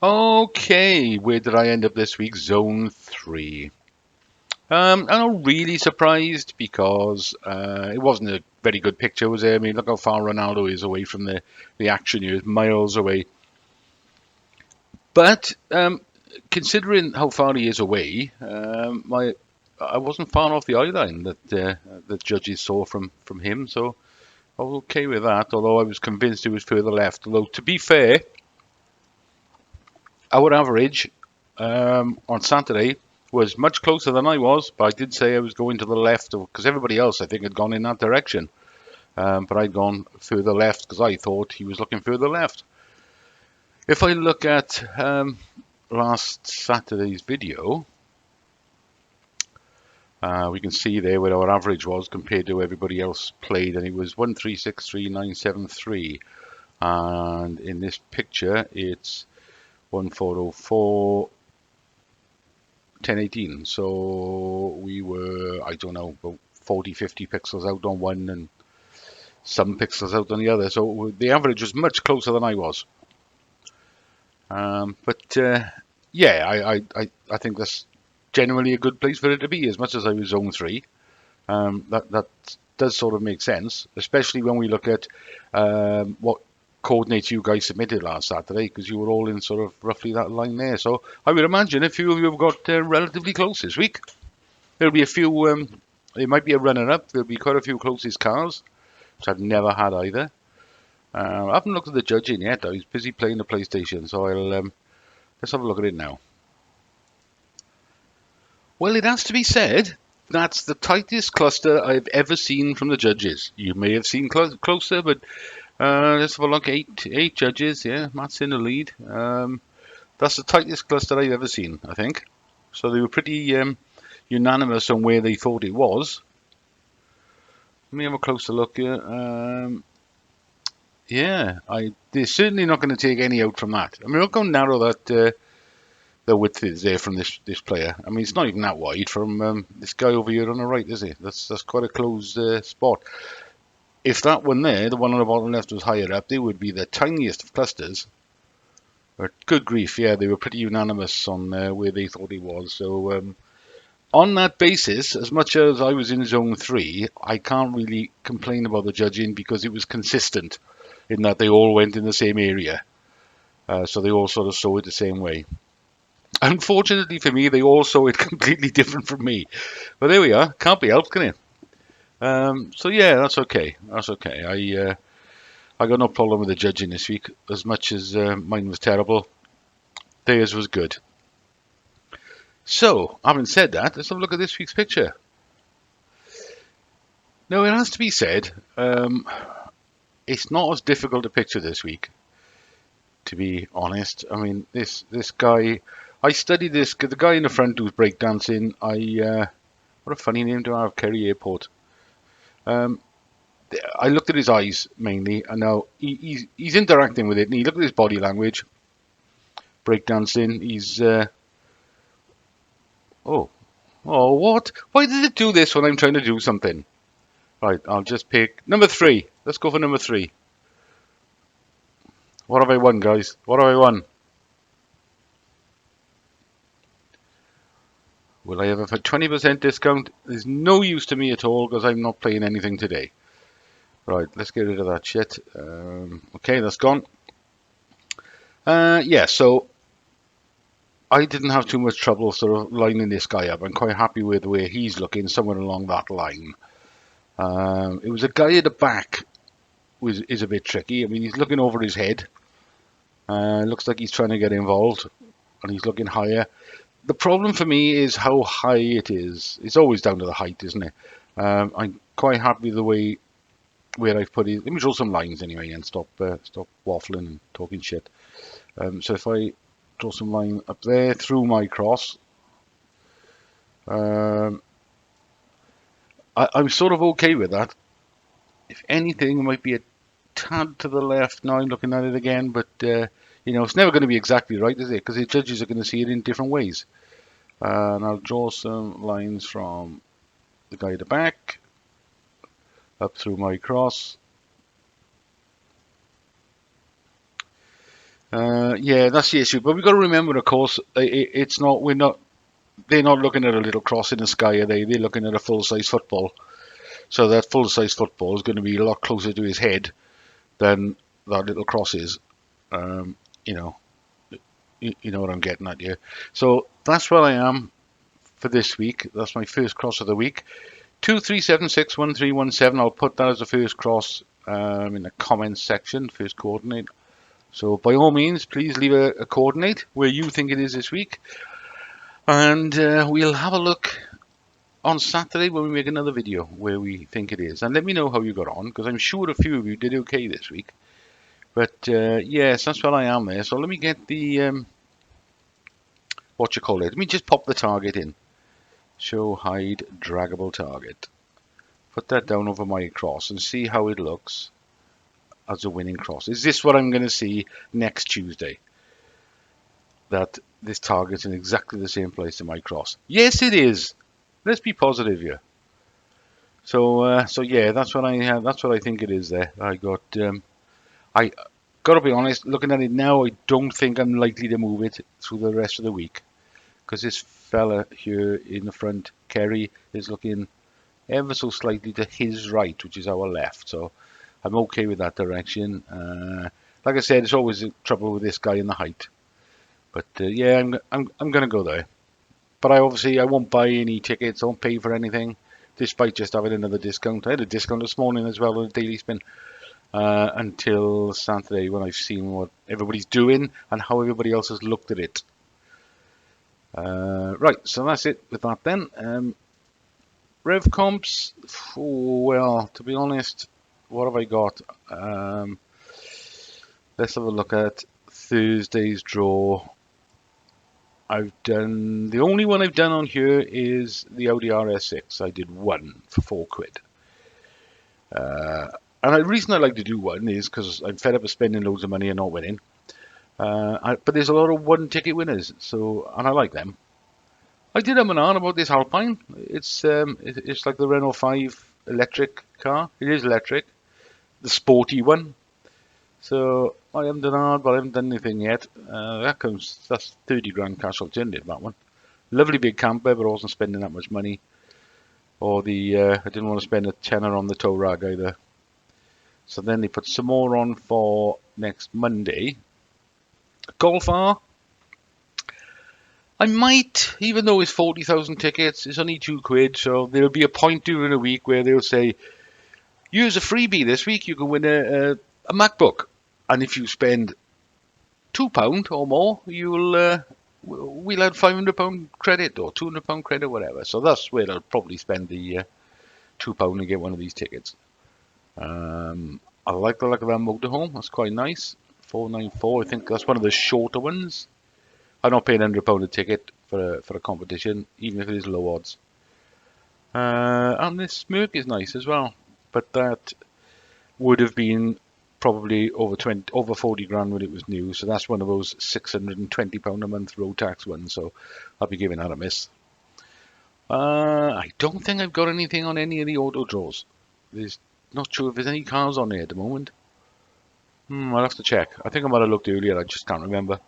Okay, where did I end up this week? Zone 3. I'm not really surprised because it wasn't a very good picture, was it? I mean, look how far Ronaldo is away from the action here, miles away. But considering how far he is away, I wasn't far off the eye line that the judges saw from him, so I was okay with that. Although I was convinced he was further left. Although to be fair, our average on Saturday was much closer than I was, but I did say I was going to the left because everybody else I think had gone in that direction. But I'd gone further left because I thought he was looking further left. If I look at last Saturday's video, we can see there where our average was compared to everybody else played, and it was 1363973. And in this picture, it's 1404 1018. So we were, I don't know, about 40, 50 pixels out on one and some pixels out on the other. So the average was much closer than I was. But yeah, I think that's generally a good place for it to be, as much as I was zone 3. That does sort of make sense, especially when we look at what coordinates you guys submitted last Saturday, because you were all in sort of roughly that line there. So I would imagine a few of you have got relatively close this week. There'll be a few, there might be a runner-up. There'll be quite a few closest cars, which I've never had either. I haven't looked at the judging yet. I was busy playing the PlayStation, so let's have a look at it now. Well, it has to be said, that's the tightest cluster I've ever seen from the judges. You may have seen closer, but let's have a look. Eight judges, yeah, Matt's in the lead. That's the tightest cluster I've ever seen, I think. So they were pretty unanimous on where they thought it was. Let me have a closer look here. Yeah, they're certainly not going to take any out from that. I mean, look how narrow that the width is there from this player. I mean, it's not even that wide from this guy over here on the right, is it? That's quite a closed spot. If that one there, the one on the bottom left, was higher up, they would be the tiniest of clusters. But good grief, yeah, they were pretty unanimous on where they thought he was. So on that basis, as much as I was in zone 3, I can't really complain about the judging because it was consistent in that they all went in the same area. So they all sort of saw it the same way. Unfortunately for me, they all saw it completely different from me. But there we are. Can't be helped, can it? So yeah, that's okay. That's okay. I got no problem with the judging this week. As much as mine was terrible, theirs was good. So, having said that, let's have a look at this week's picture. Now, it has to be said, it's not as difficult a picture this week, to be honest. I mean, this guy, I studied this, the guy in the front who's breakdancing. What a funny name to have, Kerry Airport. I looked at his eyes mainly, and now he's interacting with it, and you look at his body language, breakdancing. Oh, what? Why did it do this when I'm trying to do something? Right, I'll just pick number 3. Let's go for number 3. What have I won, guys? What have I won? Will I have a 20% discount? There's no use to me at all because I'm not playing anything today. Right, let's get rid of that shit. Okay, that's gone. Yeah, so I didn't have too much trouble sort of lining this guy up. I'm quite happy with where he's looking, somewhere along that line. It was a guy at the back is a bit tricky. I mean, he's looking over his head. Looks like he's trying to get involved, and he's looking higher. The problem for me is how high it is. It's always down to the height, isn't it? I'm quite happy the way where I've put it. Let me draw some lines anyway and stop waffling and talking shit. So if I draw some line up there through my cross, I'm sort of okay with that. If anything, it might be a tad to the left. Now I'm looking at it again, but it's never going to be exactly right, is it? Because the judges are going to see it in different ways. And I'll draw some lines from the guy at the back up through my cross. Yeah, that's the issue. But we've got to remember, of course, it's not. We're not. They're not looking at a little cross in the sky, are they? They're looking at a full-size football. So that full-size football is going to be a lot closer to his head than that little cross is. Um, you know, you know what I'm getting at here. So that's where I am for this week. That's my first cross of the week. 23761317. I'll put that as the first cross in the comments section, first coordinate. So by all means, please leave a coordinate where you think it is this week, and we'll have a look on Saturday when we make another video where we think it is. And let me know how you got on, because I'm sure a few of you did okay this week. But yes, that's what I am there. So let me get the what you call it. Let me just pop the target in. Show hide draggable target. Put that down over my cross and see how it looks as a winning cross. Is this what I'm going to see next Tuesday? That this target's in exactly the same place in my cross? Yes, it is. Let's be positive here. So yeah, that's what I think it is there. I got to be honest. Looking at it now, I don't think I'm likely to move it through the rest of the week, because this fella here in the front, Kerry, is looking ever so slightly to his right, which is our left. So I'm okay with that direction. Like I said, it's always trouble with this guy in the height. But yeah, I'm gonna go there. But I won't buy any tickets. I won't pay for anything, despite just having another discount. I had a discount this morning as well on a daily spin. Until Saturday, when I've seen what everybody's doing and how everybody else has looked at it. Right, so that's it with that then. Revcomps, well, to be honest, what have I got? Let's have a look at Thursday's draw. The only one I've done on here is the Audi RS6. I did one for £4. And the reason I like to do one is because I'm fed up of spending loads of money and not winning. But there's a lot of one ticket winners, and I like them. I did have an on about this Alpine. It's like the Renault 5 electric car. It is electric, the sporty one. So I haven't done hard, but I haven't done anything yet. That's 30 grand cash alternative, that one. Lovely big camper, but I wasn't spending that much money. Or I didn't want to spend a tenner on the tow rag either. So then they put some more on for next Monday. Golf R. I might, even though it's 40,000 tickets, it's only £2, so there'll be a point during the week where they'll say, use a freebie this week, you can win a MacBook. And if you spend £2 or more, we'll add £500 credit or £200 credit, whatever. So that's where I'll probably spend the £2 and get one of these tickets. I like the look of that motorhome. That's quite nice. 494. I think that's one of the shorter ones. I'm not paying £100 a ticket for a competition, even if it is low odds. And this Merc is nice as well, but that would have been probably over 40 grand when it was new. So that's one of those £620 a month road tax ones. So I'll be giving that a miss. I don't think I've got anything on any of the auto draws. Not sure if there's any cars on there at the moment. I'll have to check. I think I might have looked earlier. I just can't remember.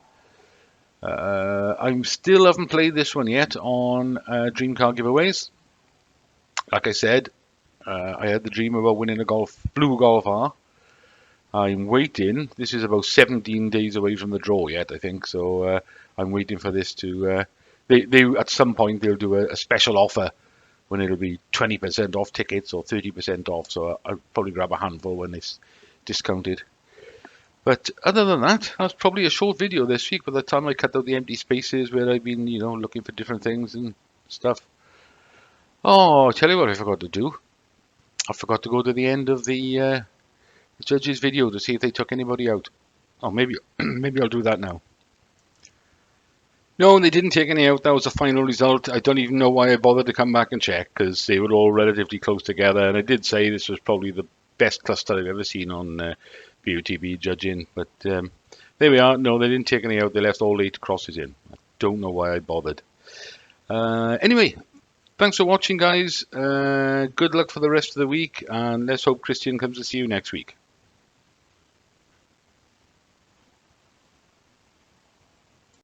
I still haven't played this one yet on Dream Car giveaways. Like I said, I had the dream about winning a blue Golf R. I'm waiting. This is about 17 days away from the draw yet, I think. So I'm waiting for this to. They at some point they'll do a special offer when it'll be 20% off tickets or 30% off. So I'll probably grab a handful when it's discounted. But other than that, that's probably a short video this week. By the time I cut out the empty spaces where I've been, looking for different things and stuff. Oh, I'll tell you what I forgot to do. I forgot to go to the end of the judges' video to see if they took anybody out. Oh, maybe I'll do that now. No, they didn't take any out. That was the final result. I don't even know why I bothered to come back and check, because they were all relatively close together. And I did say this was probably the best cluster I've ever seen on BOTB judging. But there we are. No, they didn't take any out. They left all 8 crosses in. I don't know why I bothered. Anyway, thanks for watching, guys. Good luck for the rest of the week. And let's hope Christian comes to see you next week.